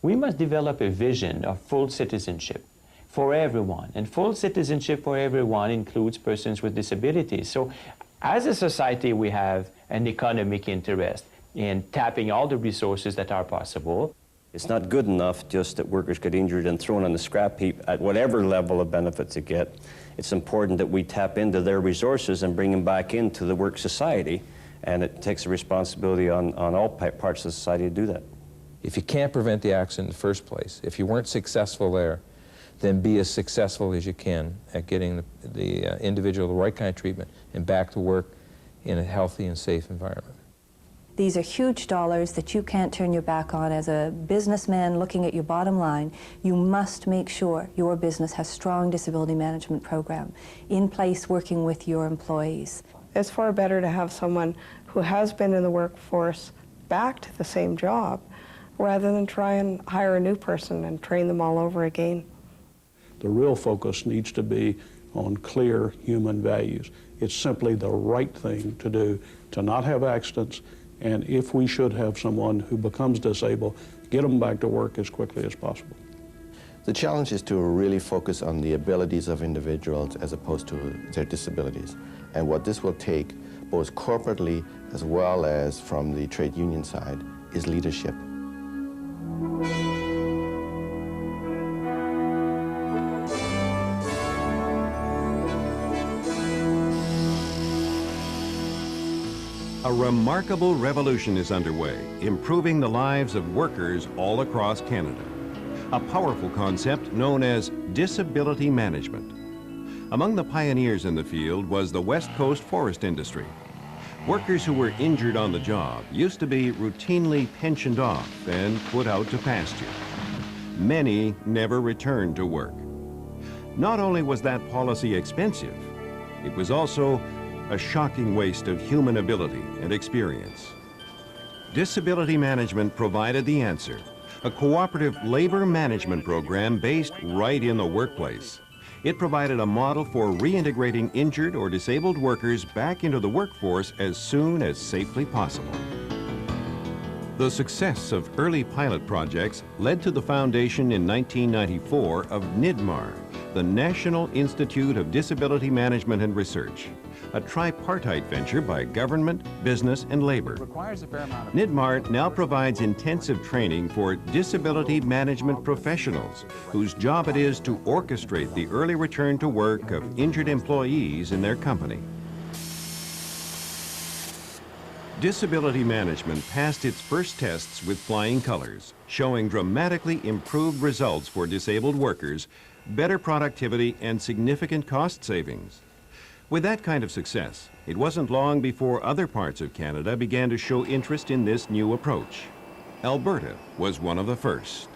We must develop a vision of full citizenship for everyone. And full citizenship for everyone includes persons with disabilities. So as a society, we have an economic interest in tapping all the resources that are possible. It's not good enough just that workers get injured and thrown on the scrap heap at whatever level of benefits they get. It's important that we tap into their resources and bring them back into the work society, and it takes a responsibility on all parts of society to do that. If you can't prevent the accident in the first place, if you weren't successful there, then be as successful as you can at getting the individual the right kind of treatment and back to work in a healthy and safe environment. These are huge dollars that you can't turn your back on. As a businessman looking at your bottom line, you must make sure your business has strong disability management program in place working with your employees. It's far better to have someone who has been in the workforce back to the same job rather than try and hire a new person and train them all over again. The real focus needs to be on clear human values. It's simply the right thing to do to not have accidents, and if we should have someone who becomes disabled, get them back to work as quickly as possible. The challenge is to really focus on the abilities of individuals as opposed to their disabilities. And what this will take, both corporately as well as from the trade union side, is leadership. A remarkable revolution is underway, improving the lives of workers all across Canada. A powerful concept known as disability management. Among the pioneers in the field was the West Coast forest industry. Workers who were injured on the job used to be routinely pensioned off and put out to pasture. Many never returned to work. Not only was that policy expensive, it was also a shocking waste of human ability and experience. Disability management provided the answer, a cooperative labor management program based right in the workplace. It provided a model for reintegrating injured or disabled workers back into the workforce as soon as safely possible. The success of early pilot projects led to the foundation in 1994 of NIDMAR, the National Institute of Disability Management and Research, a tripartite venture by government, business, and labor. NIDMAR now provides intensive training for disability management professionals whose job it is to orchestrate the early return to work of injured employees in their company. Disability management passed its first tests with flying colors, showing dramatically improved results for disabled workers, better productivity, and significant cost savings. With that kind of success, it wasn't long before other parts of Canada began to show interest in this new approach. Alberta was one of the first.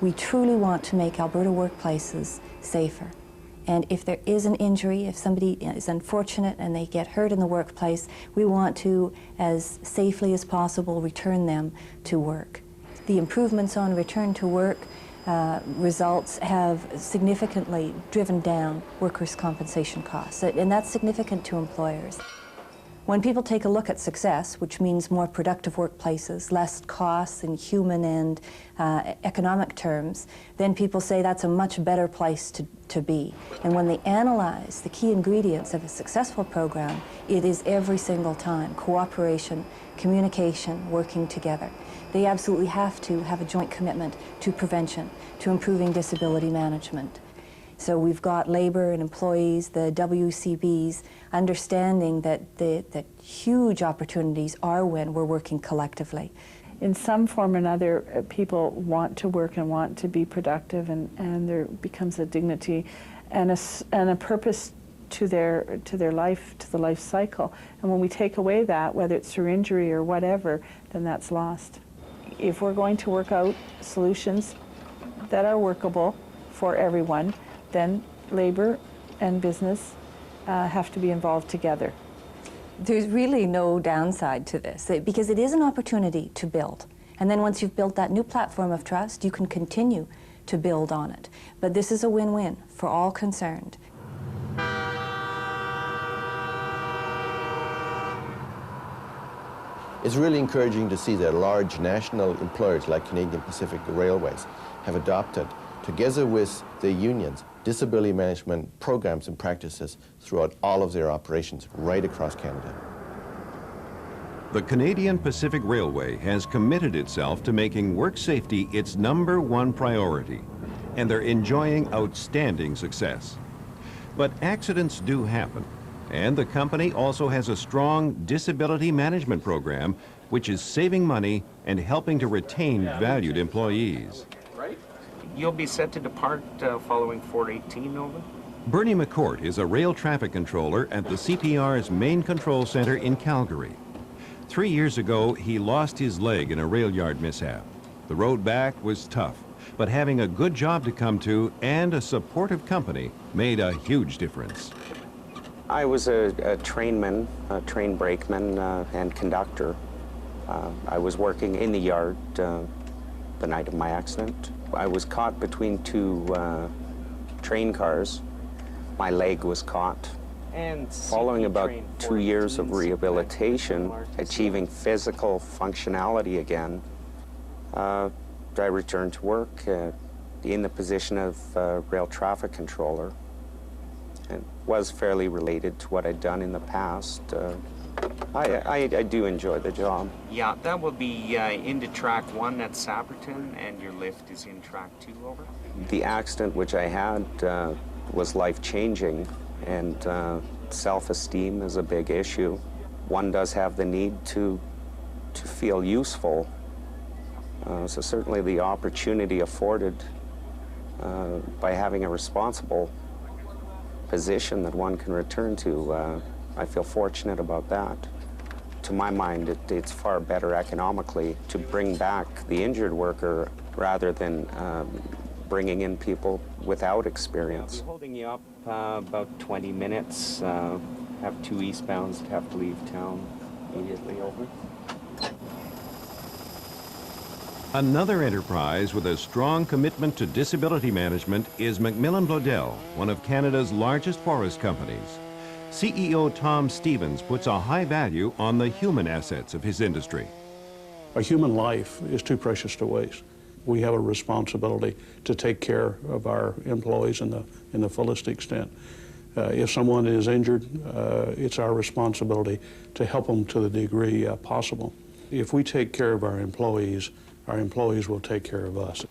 We truly want to make Alberta workplaces safer. And if there is an injury, if somebody is unfortunate and they get hurt in the workplace, we want to, as safely as possible, return them to work. The improvements on return to work results have significantly driven down workers' compensation costs, and that's significant to employers. When people take a look at success, which means more productive workplaces, less costs in human and economic terms, then people say that's a much better place to be. And when they analyze the key ingredients of a successful program, it is every single time cooperation, communication, working together. They absolutely have to have a joint commitment to prevention, to improving disability management. So we've got labor and employees, the WCBs, understanding that huge opportunities are when we're working collectively. In some form or another, people want to work and want to be productive, and there becomes a dignity and a purpose to their life, to the life cycle. And when we take away that, whether it's through injury or whatever, then that's lost. If we're going to work out solutions that are workable for everyone, then labor and business have to be involved together. There's really no downside to this, because it is an opportunity to build. And then once you've built that new platform of trust, you can continue to build on it. But this is a win-win for all concerned. It's really encouraging to see that large national employers like Canadian Pacific Railways have adopted, together with the unions, disability management programs and practices throughout all of their operations right across Canada. The Canadian Pacific Railway has committed itself to making work safety its #1 priority, and they're enjoying outstanding success. But accidents do happen, and the company also has a strong disability management program which is saving money and helping to retain valued employees. You'll be set to depart following 418, over. Bernie McCourt is a rail traffic controller at the CPR's main control center in Calgary. 3 years ago, he lost his leg in a rail yard mishap. The road back was tough, but having a good job to come to and a supportive company made a huge difference. I was a trainman, a train brakeman, and conductor. I was working in the yard the night of my accident. I was caught between two train cars. My leg was caught. And following about 2 years of rehabilitation, achieving physical functionality again, I returned to work in the position of rail traffic controller. It was fairly related to what I'd done in the past. I do enjoy the job. Yeah, that will be into track 1 at Saberton, and your lift is in track 2, over. The accident which I had was life-changing, and self-esteem is a big issue. One does have the need to feel useful. So certainly the opportunity afforded by having a responsible position that one can return to, I feel fortunate about that. To my mind, it's far better economically to bring back the injured worker rather than bringing in people without experience. I'll be holding you up about 20 minutes. Have 2 eastbounds that have to leave town immediately, over. Another enterprise with a strong commitment to disability management is Macmillan Bloedel, one of Canada's largest forest companies. CEO Tom Stevens puts a high value on the human assets of his industry. A human life is too precious to waste. We have a responsibility to take care of our employees in the fullest extent. If someone is injured, it's our responsibility to help them to the degree possible. If we take care of our employees will take care of us.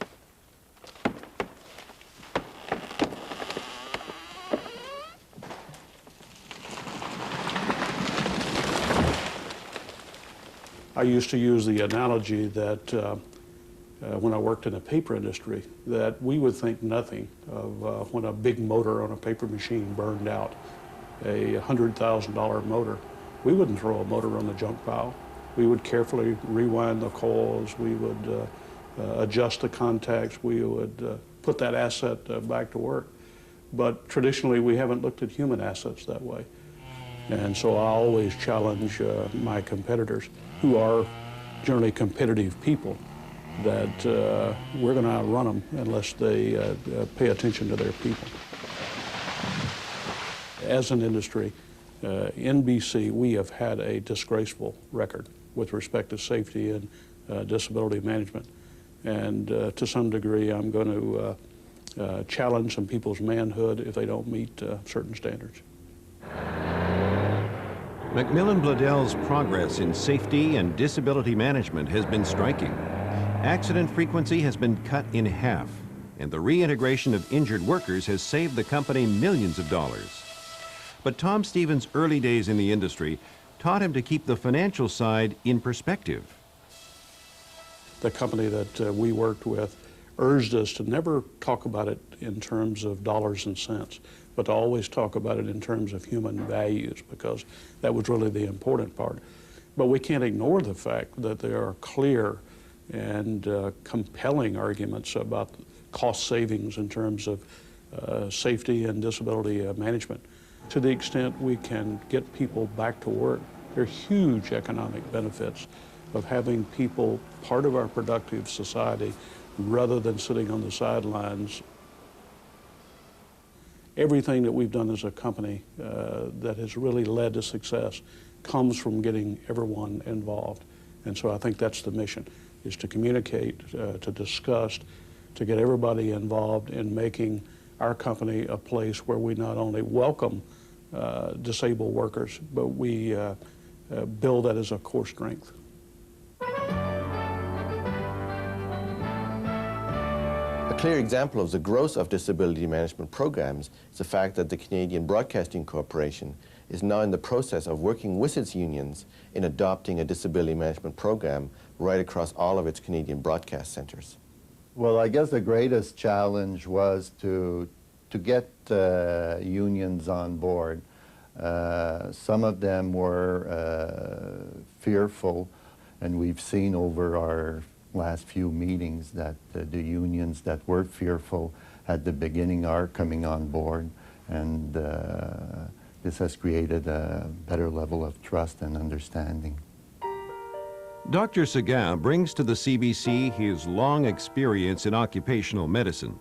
I used to use the analogy that when I worked in the paper industry, that we would think nothing of when a big motor on a paper machine burned out, a $100,000 motor. We wouldn't throw a motor on the junk pile. We would carefully rewind the coils, we would adjust the contacts, we would put that asset back to work. But traditionally, we haven't looked at human assets that way. And so I always challenge my competitors, who are generally competitive people, that we're going to outrun them unless they pay attention to their people. As an industry, in BC, we have had a disgraceful record with respect to safety and disability management. And to some degree, I'm going to challenge some people's manhood if they don't meet certain standards. Macmillan Bloedel's progress in safety and disability management has been striking. Accident frequency has been cut in half, and the reintegration of injured workers has saved the company millions of dollars. But Tom Stevens' early days in the industry taught him to keep the financial side in perspective. The company that we worked with urged us to never talk about it in terms of dollars and cents, but to always talk about it in terms of human values, because that was really the important part. But we can't ignore the fact that there are clear and compelling arguments about cost savings in terms of safety and disability management. To the extent we can get people back to work, there are huge economic benefits of having people part of our productive society rather than sitting on the sidelines. Everything that we've done as a company that has really led to success comes from getting everyone involved. And so I think that's the mission, is to communicate, to discuss, to get everybody involved in making our company a place where we not only welcome disabled workers, but we build that as a core strength. A clear example of the growth of disability management programs is the fact that the Canadian Broadcasting Corporation is now in the process of working with its unions in adopting a disability management program right across all of its Canadian broadcast centers. Well, I guess the greatest challenge was to get unions on board. Some of them were fearful, and we've seen over our last few meetings that the unions that were fearful at the beginning are coming on board, and this has created a better level of trust and understanding. Dr. Seguin brings to the CBC his long experience in occupational medicine.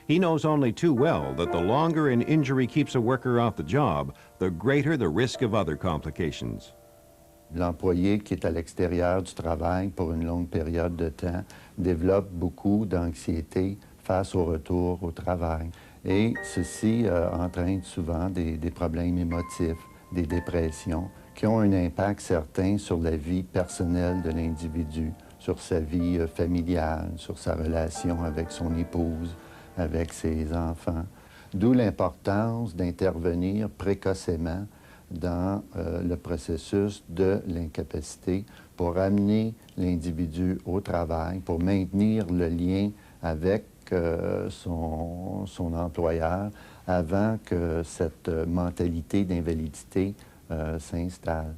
He knows only too well that the longer an injury keeps a worker off the job, the greater the risk of other complications. L'employé qui est à l'extérieur du travail pour une longue période de temps développe beaucoup d'anxiété face au retour au travail. Et ceci entraîne souvent des problèmes émotifs, des dépressions, qui ont un impact certain sur la vie personnelle de l'individu, sur sa vie familiale, sur sa relation avec son épouse, avec ses enfants. D'où l'importance d'intervenir précocement dans le processus de l'incapacité pour amener l'individu au travail, pour maintenir le lien avec son employeur avant que cette mentalité d'invalidité s'installe.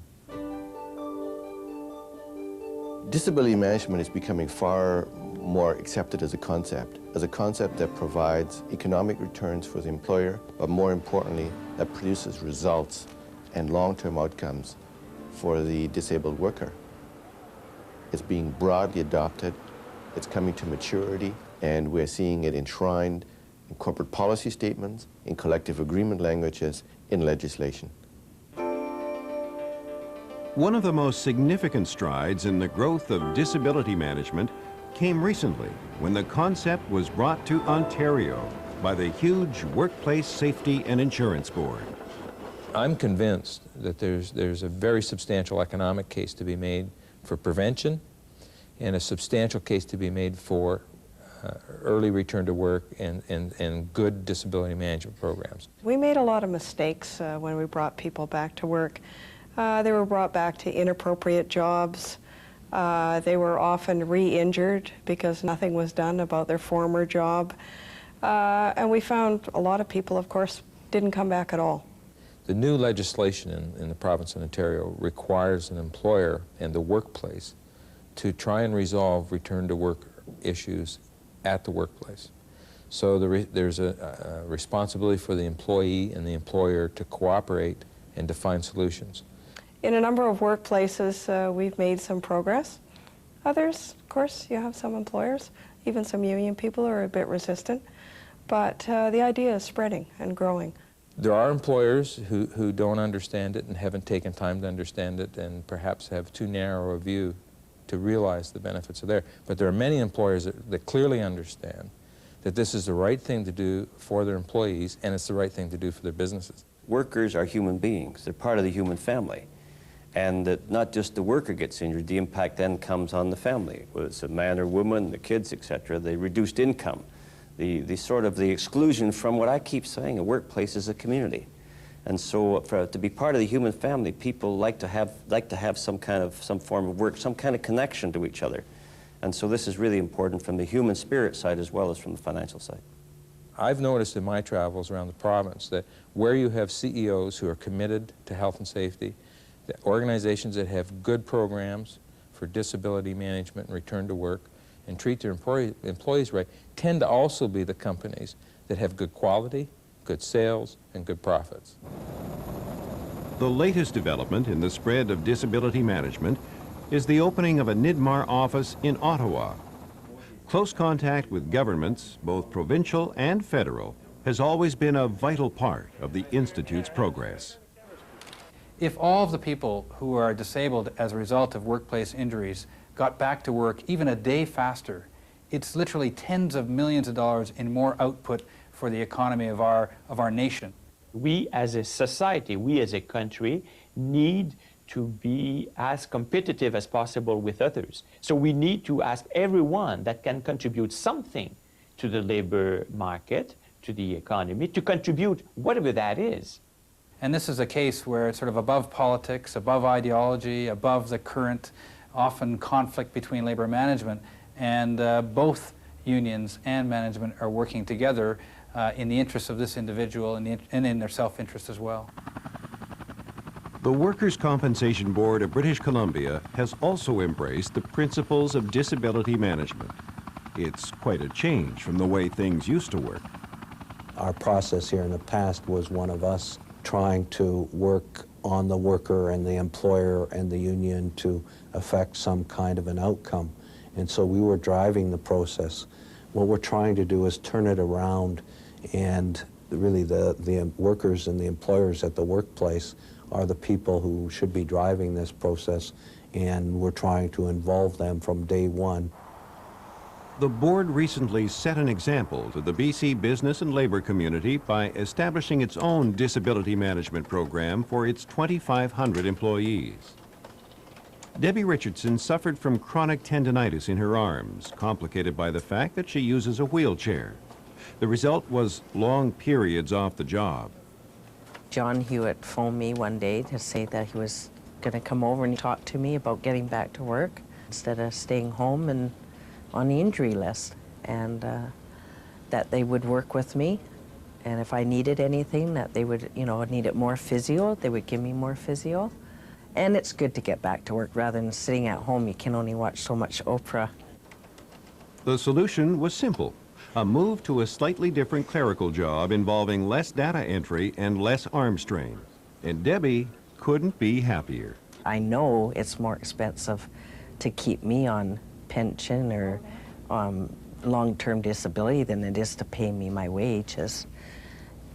Disability management is becoming far more accepted as a concept that provides economic returns for the employer, but more importantly, that produces results and long-term outcomes for the disabled worker. It's being broadly adopted, it's coming to maturity, and we're seeing it enshrined in corporate policy statements, in collective agreement languages, in legislation. One of the most significant strides in the growth of disability management came recently when the concept was brought to Ontario by the huge Workplace Safety and Insurance Board. I'm convinced that there's a very substantial economic case to be made for prevention and a substantial case to be made for early return to work and good disability management programs. We made a lot of mistakes when we brought people back to work. They were brought back to inappropriate jobs. They were often re-injured because nothing was done about their former job. And we found a lot of people, of course, didn't come back at all. The new legislation in the province of Ontario requires an employer and the workplace to try and resolve return to work issues at the workplace. So there's a responsibility for the employee and the employer to cooperate and to find solutions. In a number of workplaces, we've made some progress. Others, of course, you have some employers, even some union people are a bit resistant. But the idea is spreading and growing. There are employers who don't understand it and haven't taken time to understand it and perhaps have too narrow a view to realize the benefits are there. But there are many employers that clearly understand that this is the right thing to do for their employees and it's the right thing to do for their businesses. Workers are human beings. They're part of the human family. And that not just the worker gets injured, the impact then comes on the family. Whether it's a man or woman, the kids, etc., the reduced income, the sort of the exclusion from what I keep saying, a workplace is a community. And so to be part of the human family, people like to have some form of work, some kind of connection to each other. And so this is really important from the human spirit side as well as from the financial side. I've noticed in my travels around the province that where you have CEOs who are committed to health and safety, the organizations that have good programs for disability management and return to work and treat their employees right, tend to also be the companies that have good quality, good sales, and good profits. The latest development in the spread of disability management is the opening of a NIDMAR office in Ottawa. Close contact with governments, both provincial and federal, has always been a vital part of the Institute's progress. If all of the people who are disabled as a result of workplace injuries got back to work even a day faster, it's literally tens of millions of dollars in more output for the economy of our nation. We as a society, we as a country, need to be as competitive as possible with others. So we need to ask everyone that can contribute something to the labor market, to the economy, to contribute whatever that is. And this is a case where it's sort of above politics, above ideology, above the current often conflict between labor management, and both unions and management are working together in the interest of this individual and in their self-interest as well. The Workers' Compensation Board of British Columbia has also embraced the principles of disability management. It's quite a change from the way things used to work. Our process here in the past was one of us trying to work on the worker and the employer and the union to affect some kind of an outcome. And so we were driving the process. What we're trying to do is turn it around, and really the workers and the employers at the workplace are the people who should be driving this process, and we're trying to involve them from day one. The board recently set an example to the BC business and labor community by establishing its own disability management program for its 2,500 employees. Debbie Richardson suffered from chronic tendinitis in her arms, complicated by the fact that she uses a wheelchair. The result was long periods off the job. John Hewitt phoned me one day to say that he was going to come over and talk to me about getting back to work instead of staying home and on the injury list, and that they would work with me, and if I needed anything, that they would, needed more physio, they would give me more physio. And it's good to get back to work rather than sitting at home. You can only watch so much Oprah. The solution was simple: a move to a slightly different clerical job involving less data entry and less arm strain. And Debbie couldn't be happier. I know it's more expensive to keep me on pension or long-term disability than it is to pay me my wages.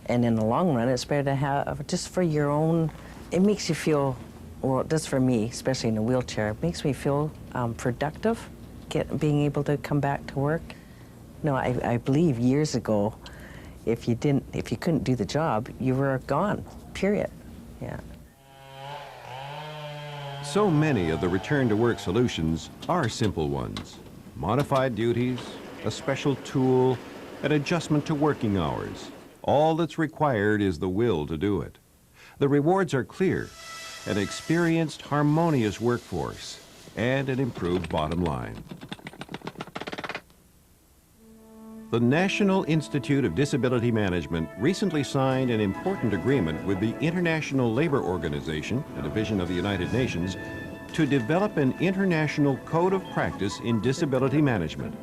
And in the long run, it's better to have, just for your own, it makes you feel, well, just for me, especially in a wheelchair, it makes me feel productive, being able to come back to work. No, I believe years ago, if you couldn't do the job, you were gone, period. Yeah. So many of the return-to-work solutions are simple ones. Modified duties, a special tool, an adjustment to working hours. All that's required is the will to do it. The rewards are clear: an experienced, harmonious workforce and an improved bottom line. The National Institute of Disability Management recently signed an important agreement with the International Labor Organization, a division of the United Nations, to develop an international code of practice in disability management.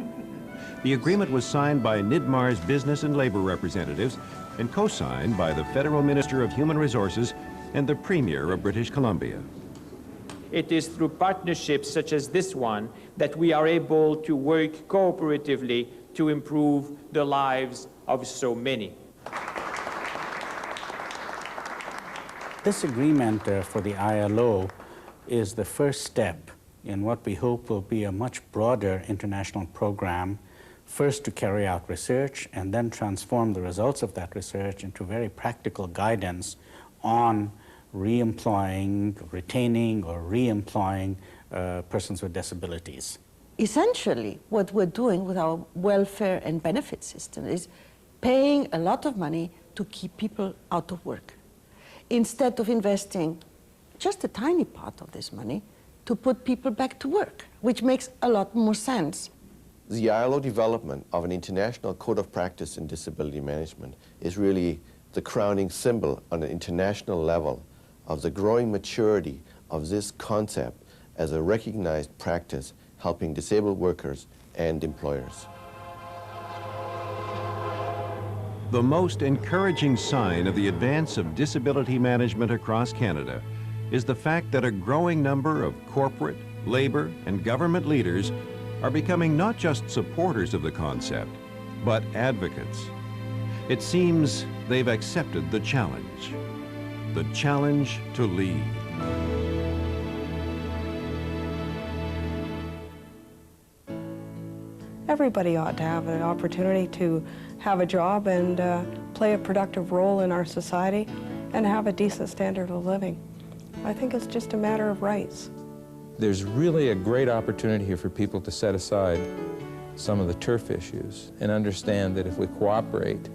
The agreement was signed by NIDMAR's business and labor representatives and co-signed by the Federal Minister of Human Resources and the Premier of British Columbia. It is through partnerships such as this one that we are able to work cooperatively to improve the lives of so many. This agreement for the ILO is the first step in what we hope will be a much broader international program, first to carry out research and then transform the results of that research into very practical guidance on re-employing, retaining, or re-employing persons with disabilities. Essentially, what we're doing with our welfare and benefit system is paying a lot of money to keep people out of work, instead of investing just a tiny part of this money to put people back to work, which makes a lot more sense. The ILO development of an international code of practice in disability management is really the crowning symbol on an international level of the growing maturity of this concept as a recognized practice helping disabled workers and employers. The most encouraging sign of the advance of disability management across Canada is the fact that a growing number of corporate, labor, and government leaders are becoming not just supporters of the concept, but advocates. It seems they've accepted the challenge to lead. everybody ought to have an opportunity to have a job and play a productive role in our society and have a decent standard of living. I think it's just a matter of rights. There's really a great opportunity here for people to set aside some of the turf issues and understand that if we cooperate,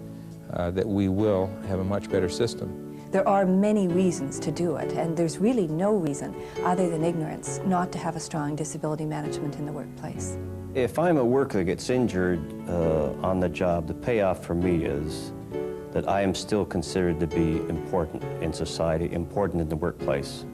that we will have a much better system. There are many reasons to do it, and there's really no reason other than ignorance not to have a strong disability management in the workplace. If I'm a worker that gets injured on the job, the payoff for me is that I am still considered to be important in society, important in the workplace.